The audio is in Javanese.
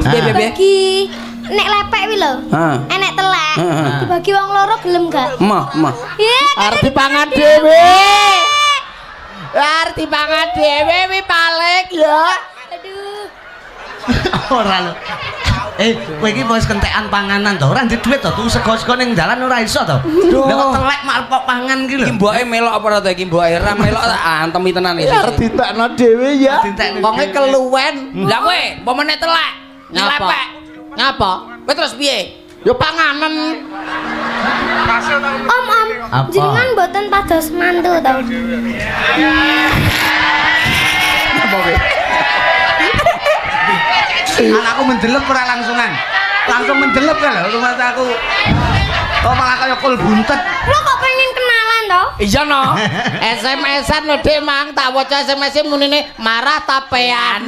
Terus piye? Bagi nek lepek wi lho. Enek telek. Dibagi wong loro gelem gak? Mah. Arep dipangan dhewe. Arep dipangan dhewe wi paling ya. Aduh. Ora lho. Kowe iki wis kentekan panganan to, ora ndek dhuwit to, tuku sego-sego ning dalan ora iso to. Lah kok telek mak pangan iki lho. Iki mboke melok apa ora to iki mboke ra melok tak antemi tenan iki. Ditekno dhewe ya. Wonge keluwen. Lah kowe apa meneh telek? Lepek. Ngapa? Kowe terus piye? Yo panganan. Om, jenengan mboten pados mantu to. Apa kowe? Anakku mendelep ora langsungan. Langsung mendelep kan lho rumah aku. Kok malah kaya kul buntet. Lo kok pengen kenalan to? Iya no. SMS-an lho Dik Mang, tak waca SMS-e munine marah tapean.